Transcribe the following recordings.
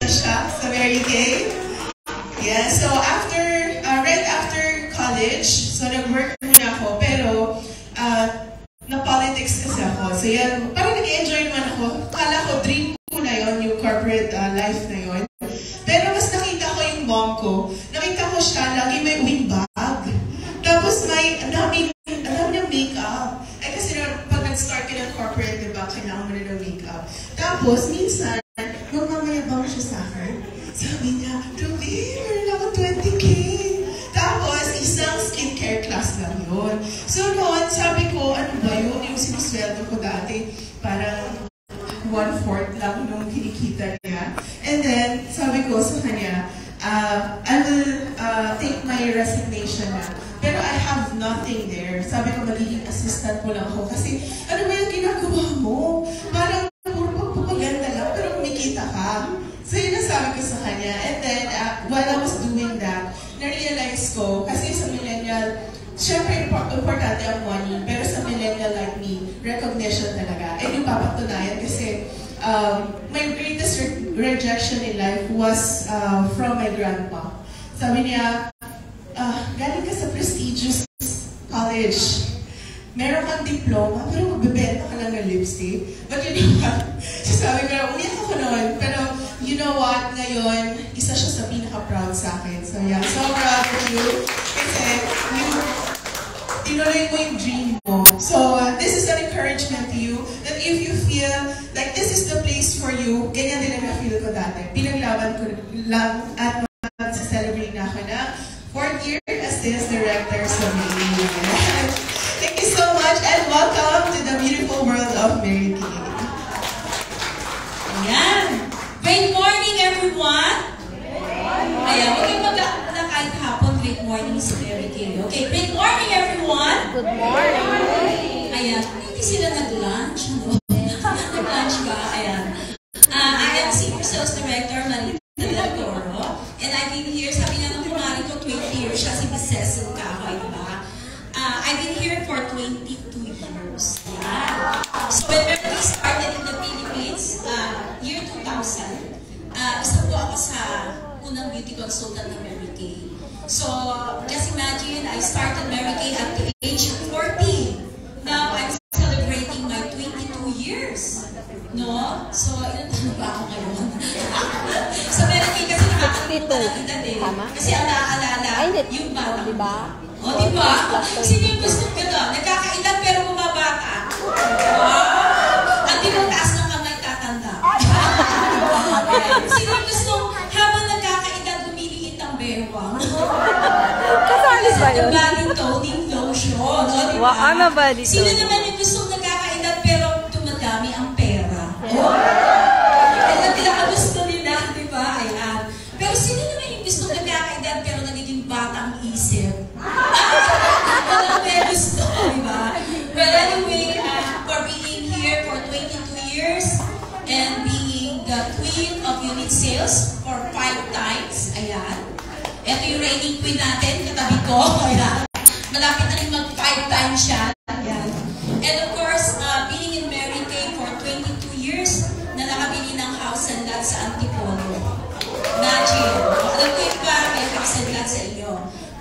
siya sa Mary Kay. Yeah, so right after college, so nag-work muna ako, pero na-politics kasi ako. So yan, parang nag-enjoy naman ako. Kala ko, dream ko na yon yung corporate life na yon. Pero mas nakita ko yung mom ko. Nakita ko siya, lagi may wing bag. Tapos ang dami ng makeup. Ay kasi pag nag-start ka ng corporate, diba, kailangan mo na ng makeup. Tapos, minsan, magmamayabang siya sa akin. Sabi niya, Ruby, meron ako 20K. Tapos, isang skincare class lang yun. So noon, sabi ko, ano ba yun? Yung sinusweldo ko dati, parang 1/4 lang nung kinikita niya. And then, sabi ko sa kanya, I will take my resignation na. Pero I have nothing there. Sabi ko, magiging assistant mo lang ako. Kasi, ano ba yung ginagawa mo? Parang puro pagpapaganda lang, pero kumikita ka. So, yun ang sabi ko sa kanya. And then, while I was doing that, na-realize ko, kasi sa millennial, syempre, importante ang money, pero sa millennial like me, recognition talaga. And yung papatunayan kasi my greatest rejection in life was from my grandpa. Sabi niya, galing ka sa prestigious college. Meron kang diploma, pero magbebenta ka lang ng lipstick. But you know what? Sabi ko, umiyak ako noon. Pero you know what? Ngayon, isa siya sa pinaka-proud sa akin. So yeah, so proud of you. Kasi tinuloy mo yung dream mo. So this is an encouragement to you that if you feel like this is the place for you, ganyan din ang na-feel ko dati. Pinaglaban ko lang at mag-celebrate na ako na 4th year as sales director sa Mary Kay. Thank you so much and welcome to the beautiful world of Mary Kay. Ayan. Great morning, everyone. Ayan, huwag yung mag-aala kahit hapon. Great morning sa Mary Kay. Okay, great morning, everyone. Good morning. Ayan, hindi sila nag-lunch. Nag-lunch ka. Ayan. I am Senior Sales Director, Marita Del Toro. And I've been here, sabi nga ng kumari ko, 20 years siya, si Miss Cecil Kahoy, diba? I've been here for 22 years. Yeah. So when Mary Kay started in the Philippines, year 2000, isa po ako sa unang beauty consultant ng Mary Kay. So, just imagine, I started Mary Kay at the age of 40. Now, I'm celebrating my 22 years. No? So, ilan taon ba ako ngayon? So, Mary Kay kasi nakakalimutan ng edad eh. Kasi ang naaalala, yung bata. Diba? O, diba? Sino yung gusto ko doon? Nagkakaedad pero bumabata. Wow! Ang tinataas ng kamay tatanda. Sino yung gusto habang nagkakaedad lumiliit ang bewang? Kasali ba yun? Body toning lotion. O, diba? Ano ba dito? Sino naman yung gusto nagkakaedad pero tumadami ang pera? O? Ang pinakagusto nila, diba? Ayan. Pero sino naman yung gusto nagkakaedad pero nagiging batang isip? Walang may gusto, diba? Well, anyway, for being here for 22 years and being the queen of unit sales for 5 times, ayan. Ito yung reigning queen natin, katabi ko, ayan. Malapit na rin mag 5 times siya, ayan. And of course, being in Mary Kay for 22 years, na nakabili ng house and lot sa Antipolo. Imagine, alam ko yung ba, may house and lot sa inyo.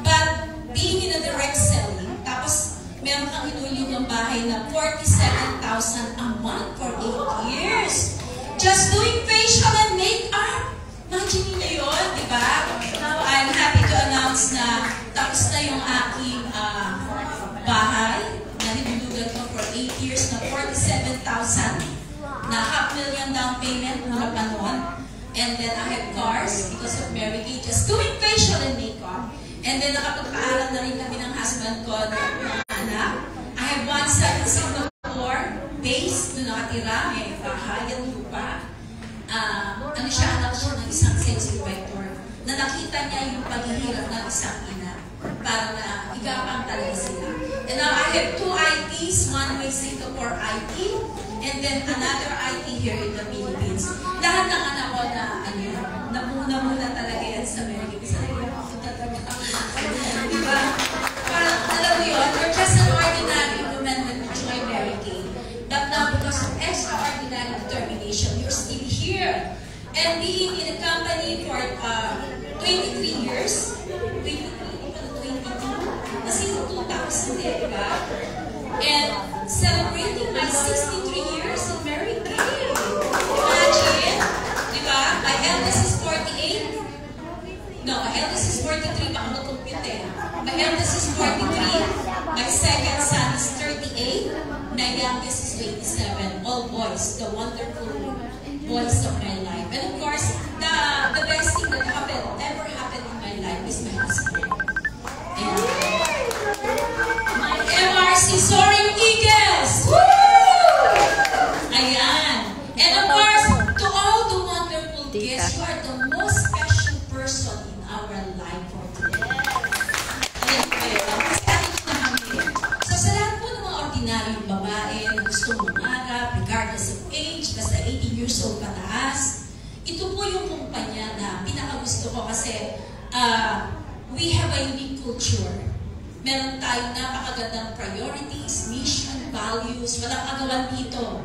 But, being in a direct selling, tapos meron kang hinuli ng bahay na 47,000 a month for 8 years. Just doing facial and makeup. Imagine niyo yun, di ba? Now, I'm happy to announce na tapos na yung aking bahay na hinulugan ko for 8 years na 47,000 na $500,000 down payment mula pa noon. And then I have cars because of Mary Kay, just doing facial and makeup. And then nakapagpaaral na rin kami ng husband ko ng mga anak. I have one son in Singapore, base, doon nakatira, may bahay at lupa. Ano siya, anak siya ng isang sales director na nakita niya yung paghihirap ng isang ina para na igapang talaga sila. And now I have 2 ITs, one with Singapore IT, and then another IT here in the Philippines. Lahat ng anak ko na, namuna talaga yan sa Mary Kay. Diba? Parang, alam mo yun, we're just an ordinary woman when we join Mary Kay. But now, because of extraordinary determination, you're still here. And being in a the company for 23 years. 22. Kasi 2000, di ba? And celebrating my 63 years in Mary Kay. Imagine, di ba? My eldest is 48. No, my eldest is 43. Baka mag-compute eh. My eldest is 43. My second son is 38. My youngest is 27. All boys. The wonderful boys of my life. And of course, the best thing that ever happened in my life is my husband. And my MRC Soaring Eagles! Woo! Ayan. And of course, to all the wonderful guests, you are the most special person in our life for today. So sa lahat po ng mga ordinaryong babae na gustong mangarap, regardless of age, basta 18 years old pataas, ito po yung kumpanya na pinakagusto ko kasi we have a unique culture. Meron tayong napakagandang priorities, mission, values, walang agawan dito.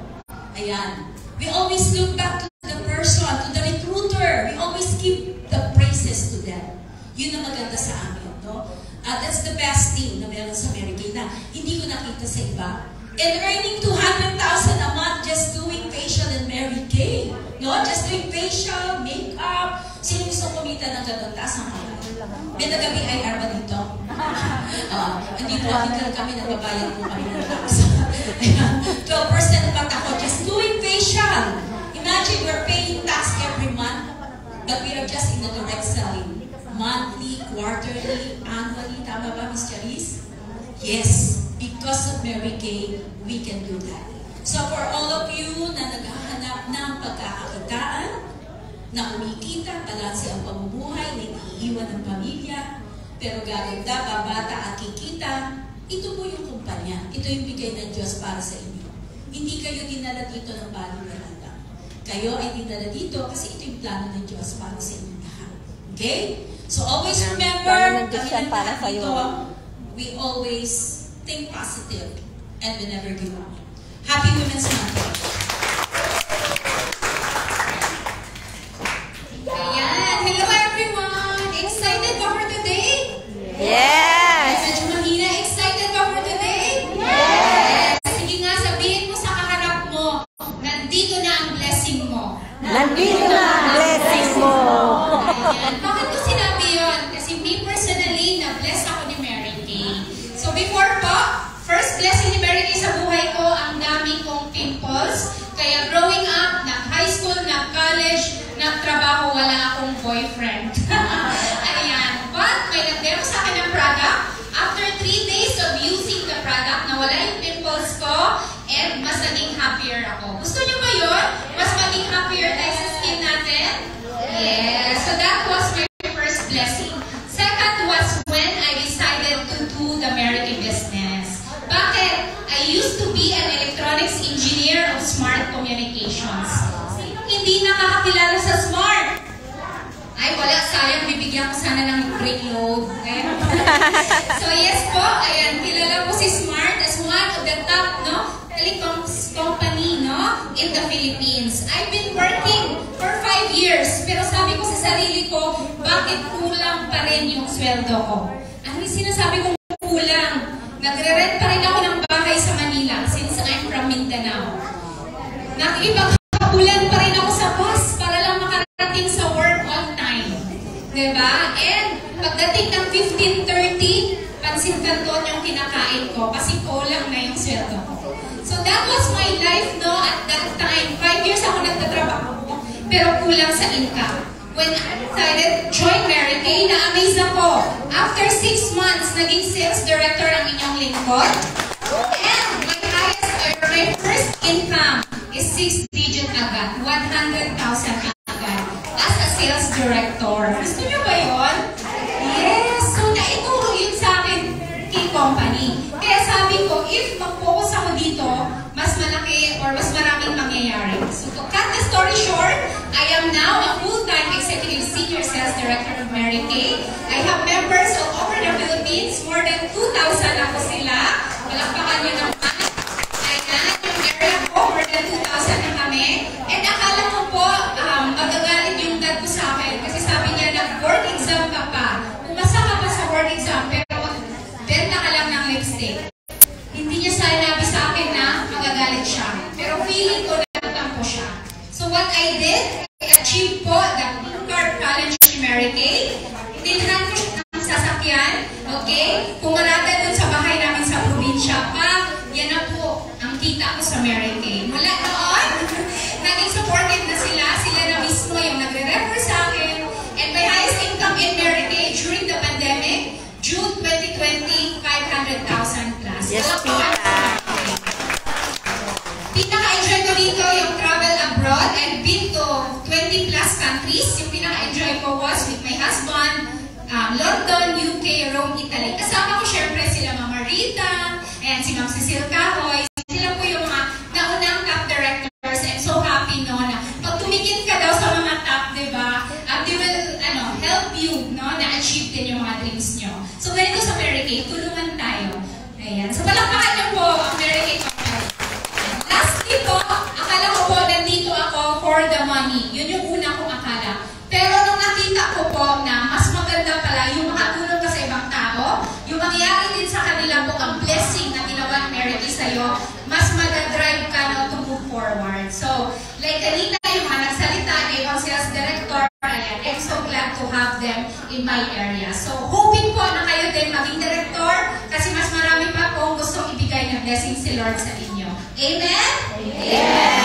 Ayan. We always look back to the person, to the recruiter. We always give the praises to them. Yun ang maganda sa amin, no? That's the best thing na meron sa Mary Kay na hindi ko nakita sa iba. And earning 200,000 a month just doing facial and Mary Kay. No? Just doing facial, makeup. Sino gusto kumita ng ganun? Taas ang mga. May nagabi IR ba dito? Hindi po, hindi kami nagbabayad po kami ng tax. 12% back ako just doing facial. Imagine we're paying tax every month, but we are just in the direct selling. Monthly, quarterly, annually. Tama ba, Ms. Charis? Yes. Because of Mary Kay, we can do that. So for all of you na naghahanap ng pagkakakitaan, na kumikita, balanse ang pamumuhay, na iniiwan ng pamilya, pero gaganda, babata at kikita, ito po yung kumpanya. Ito yung bigay ng Diyos para sa inyo. Hindi kayo dinala dito ng baliwala. Kayo ay dinala dito kasi ito yung plano ng Diyos para sa inyo lahat. Okay? So always remember, kami ng lahat dito, we always think positive and we never give up. Happy Women's Month. Ayan. Hello everyone! Excited ba for today? Yes! Medyo mahina. Excited ba for today? Yes! Sige nga, sabihin mo sa kaharap mo, nandito na ang blessing mo. Nandito na ang blessing mo! Ayan. Bakit ko sinabi yun? Kasi me personally, na-bless ako ni Mary Kay. So before po, first blessing ni Mary Kay sa buhay ko, ang dami kong pimples. Kaya growing up, nag-high school, nag-college, nagtrabaho, wala akong boyfriend. Ayan. But may nag-demo sa akin ng product. After 3 days of using the product, nawala yung pimples ko and mas naging happier ako. Gusto niyo ba yun? Mas maging happier tayo sa skin natin? Yes. So that was my first blessing. Second was when I decided to do the Mary Kay business. Bakit? I used to be an electronics engineer of Smart Communications. Sinong hindi nakakakilala sa Smart? Ay, wala. Sayang, bibigyan ko sana ng break load. Okay? So yes po, ayan, kilala ko si Smart as one of the top, telecoms company, in the Philippines. I've been working for 5 years, pero sabi ko sa sarili ko, bakit kulang pa rin yung sweldo ko? Ano yung sinasabi kong kulang? Nagre-rent pa rin ako ng bahay sa Manila since I'm from Mindanao. Nakikipagkabulan pa rin ako sa bus para lang makarating sa work on time. Diba? And pagdating ng 15:30, pansin kanton yung kinakain ko kasi kulang na yung sweldo ko. So that was my life, at that time. 5 years ako nagtatrabaho, pero kulang sa income. When I decided to join Mary Kay, na-amaze ako. After 6 months, naging sales director ang inyong lingkod. And my first income is 6-digit agad. 100,000 agad. As a sales director. Gusto niyo ba yun? Yes! So, naituro yun sa akin kay company. Kaya sabi ko, if mag-focus ako dito, mas malaki or mas maraming mangyayari. So, to cut the story short, I am now a full-time executive senior sales director of Mary Kay. I have members all over the Philippines. More than 2,000 ako sila. Palakpakan nyo naman. Ayan, yung area ko, more than 2,000 na kami. And akala ko po, magagalit yung dad ko sa Yes, tita. Pinaka-enjoy ko dito yung travel abroad. I've been to 20 plus countries. Yung pinaka-enjoy ko was with my husband, London, UK, Rome, Italy. Kasama ko syempre sila Mama Rita, and si Ma'am Cecil Cahoy. Sila po yung mga naunang top directors, and so happy no na pag tumikit ka daw sa mga top, diba, they will help you no, na-achieve din yung mga dreams nyo. So ganito sa Mary Kay, tulungan tayo. Ayan. So palakpakan niyo po ang Mary Kay. Lastly po, akala ko po nandito ako for the money. Yun yung una kong akala. Pero nung nakita ko po na mas maganda pala yung makatulong ka sa ibang tao, yung mangyayari din sa kanila po ang blessing na ginawa ni Mary Kay sa'yo, mas mag-drive ka na to move forward. So, like kanina yung mga nagsalita na ibang sales director, ayan, I'm so glad to have them in my area. So, hoping po na kayo din maging director kasi mas marami pa po gustong ibigay na blessing si Lord sa inyo. Amen? Amen!